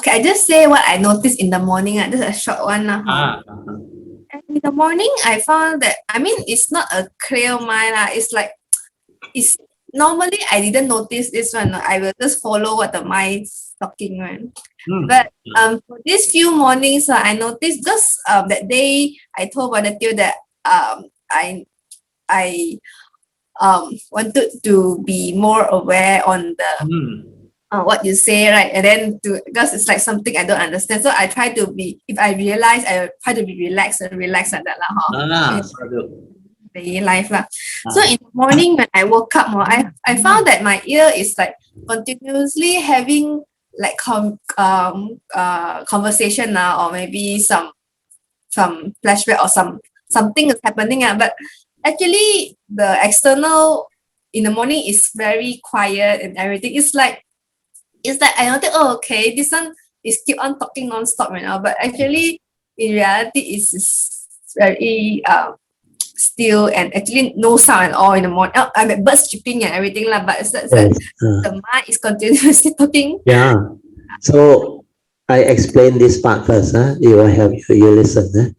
okay, I just say what I noticed in the morning. Just a short one. And in the morning, I found that, I mean, it's not a clear mind. It's like, it's normally I didn't notice this one. I will just follow what the mind's talking, right? But for these few mornings, I noticed just that day I told Brother Teo that I wanted to be more aware on the what you say, right? And then because it's like something I don't understand, so I try to be. If I realize, I try to be relaxed like that lah, daily life lah. So in the morning when I woke up, I found that my ear is like continuously having like conversation or maybe some flashback or something is happening. But actually the external in the morning is very quiet and everything. It's like I noticed, oh, okay, this one is keep on talking non-stop right now. But actually in reality it's very still, and actually no sound at all in the morning. I mean birds chirping and everything lah, but it's the mind is continuously talking. Yeah. So I explain this part first. You will have you listen.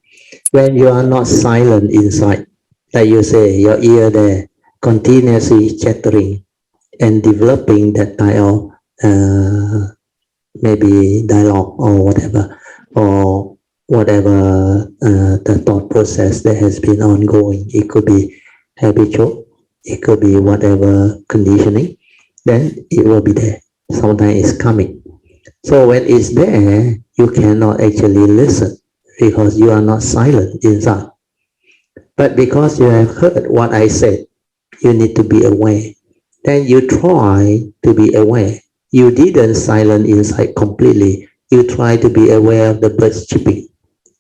When you are not silent inside, like you say, your ear there continuously chattering and developing that type of maybe dialogue or whatever the thought process that has been ongoing. It could be habitual, it could be whatever conditioning, then it will be there. Sometimes it's coming. So when it's there, you cannot actually listen because you are not silent inside. But because you have heard what I said, you need to be aware. Then you try to be aware. You didn't silence inside completely. You try to be aware of the birds chirping.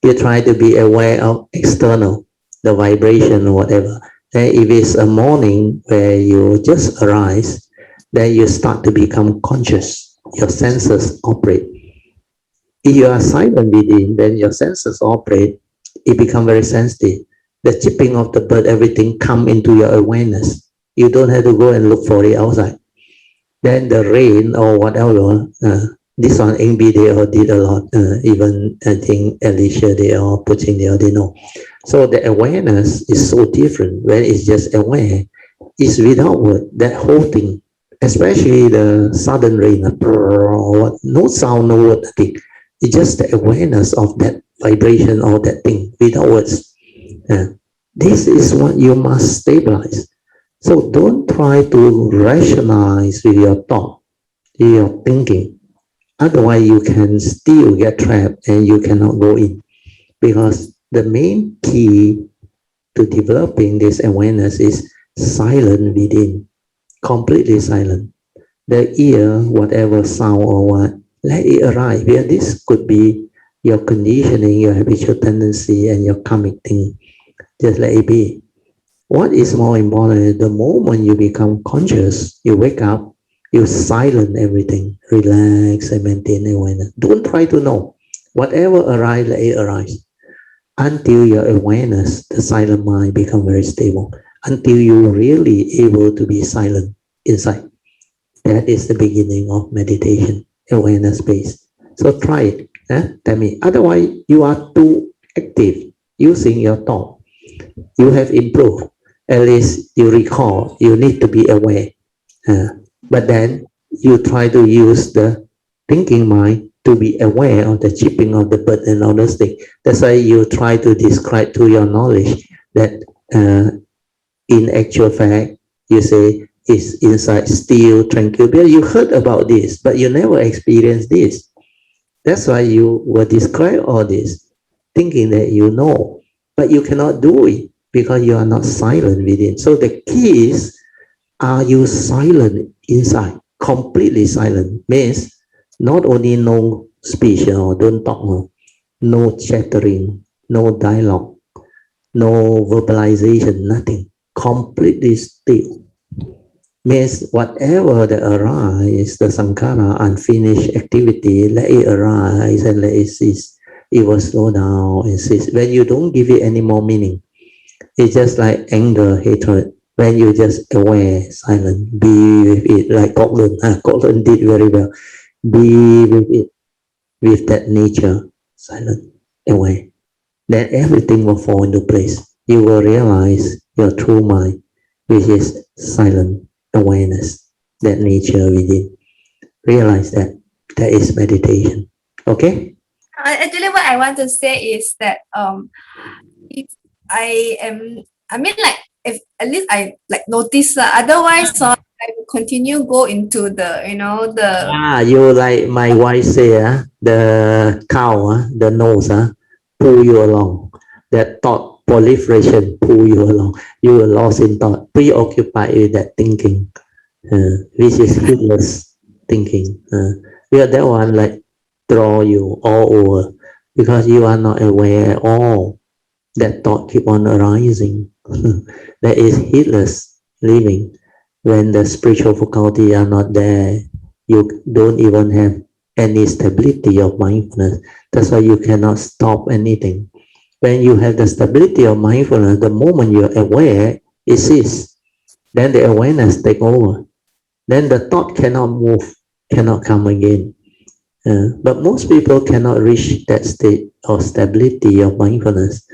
You try to be aware of external, the vibration or whatever. Then if it's a morning where you just arise, then you start to become conscious. Your senses operate. If you are silent within, then your senses operate. It becomes very sensitive. The chirping of the bird, everything come into your awareness. You don't have to go and look for it outside. Then the rain or whatever, this one NB they all did a lot. Even I think Alicia they all putting there, they know. So the awareness is so different. When it's just aware, it's without word. That whole thing, especially the sudden rain, no sound, no word, nothing. It's just the awareness of that vibration or that thing without words. This is what you must stabilize. So don't try to rationalize with your thought, your thinking. Otherwise, you can still get trapped and you cannot go in. Because the main key to developing this awareness is silent within, completely silent. The ear, whatever sound or what, let it arrive. Yeah, this could be your conditioning, your habitual tendency, and your karmic thing. Just let it be. What is more important is the moment you become conscious, you wake up, you silence everything, relax and maintain awareness. Don't try to know. Whatever arrives, let it arise. Until your awareness, the silent mind, become very stable. Until you're really able to be silent inside. That is the beginning of meditation, awareness-based. So try it. Tell me. Otherwise, you are too active using your thought. You have improved. At least you recall, you need to be aware. But then you try to use the thinking mind to be aware of the chirping of the bird and all those things. That's why you try to describe to your knowledge that in actual fact, you say, is inside still, tranquil. Because you heard about this, but you never experienced this. That's why you will describe all this, thinking that you know, but you cannot do it because you are not silent within. So the key is, are you silent inside? Completely silent means not only no speech, don't talk, no chattering, no dialogue, no verbalization, nothing. Completely still. Means whatever that arises, the sankhara, unfinished activity, let it arise and let it cease. It will slow down and cease. When you don't give it any more meaning, it's just like anger, hatred. When you just aware, silent, be with it, like Gordon. Gordon did very well. Be with it. with that nature, silent, aware, then everything will fall into place. You will realize your true mind, which is silent awareness, that nature within. Realize that. That is meditation. Okay? Actually, what I want to say is that if I mean, like, if at least I like notice, otherwise, I will continue go into the the. You like my wife say, the cow, the nose, pull you along. That thought proliferation pull you along. You are lost in thought, preoccupied with that thinking, which is heedless thinking. Yeah, that one like draw you all over because you are not aware at all. That thought keep on arising. That is heedless living. When the spiritual faculty are not there, you don't even have any stability of mindfulness. That's why you cannot stop anything. When you have the stability of mindfulness, the moment you're aware, it ceases. Then the awareness take over. Then the thought cannot move, cannot come again. But most people cannot reach that state of stability of mindfulness.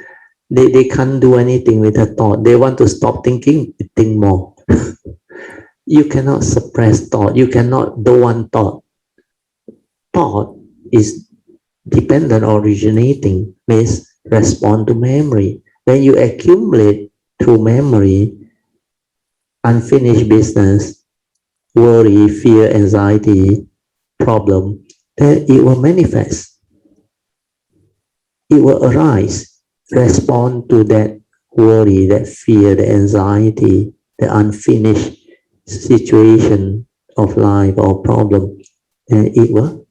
They can't do anything with a thought. They want to stop thinking, think more. You cannot suppress thought. You cannot do one thought. Thought is dependent or originating, means respond to memory. When you accumulate through memory, unfinished business, worry, fear, anxiety, problem, then it will manifest. It will arise, respond to that worry, that fear, the anxiety, the unfinished situation of life or problem, and it will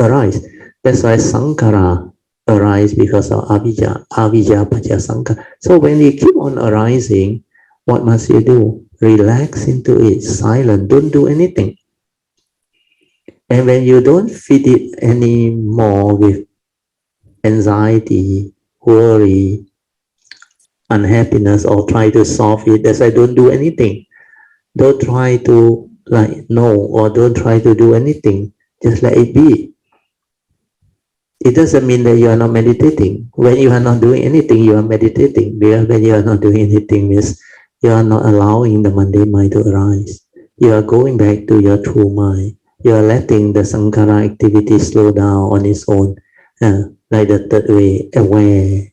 arise. That's why sankhara arise because of avijja, avijja pacha sankhara. So when you keep on arising, what must you do? Relax into it, silent, don't do anything. And when you don't feed it anymore with anxiety, worry, unhappiness, or try to solve it, that's why don't do anything. Don't try to know, or don't try to do anything. Just let it be. It doesn't mean that you are not meditating. When you are not doing anything, you are meditating. Because when you are not doing anything, means you are not allowing the mundane mind to arise. You are going back to your true mind. You are letting the sankhara activity slow down on its own, like the third way, aware,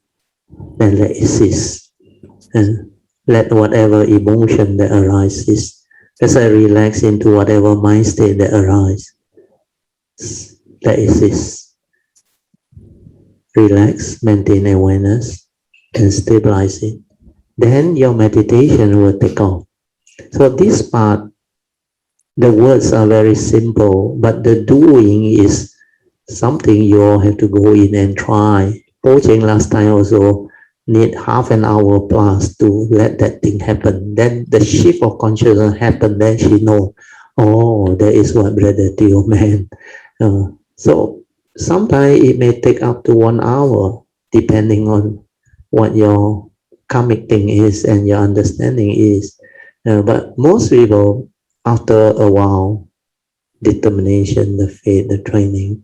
and let it cease. Let whatever emotion that arises, as I relax into whatever mind state that arises, let it cease. Relax, maintain awareness, and stabilize it. Then your meditation will take off. So this part, the words are very simple, but the doing is something you all have to go in and try. Coaching last time also need half an hour plus to let that thing happen. Then the shift of consciousness happen. Then she know, oh, that is what Brother Theo meant. So sometimes it may take up to 1 hour, depending on what your karmic thing is and your understanding is. But most people, after a while, determination, the faith, the training,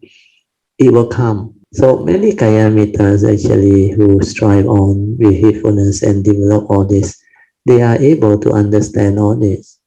it will come. So many Kayamitas actually who strive on with heedfulness and develop all this, they are able to understand all this.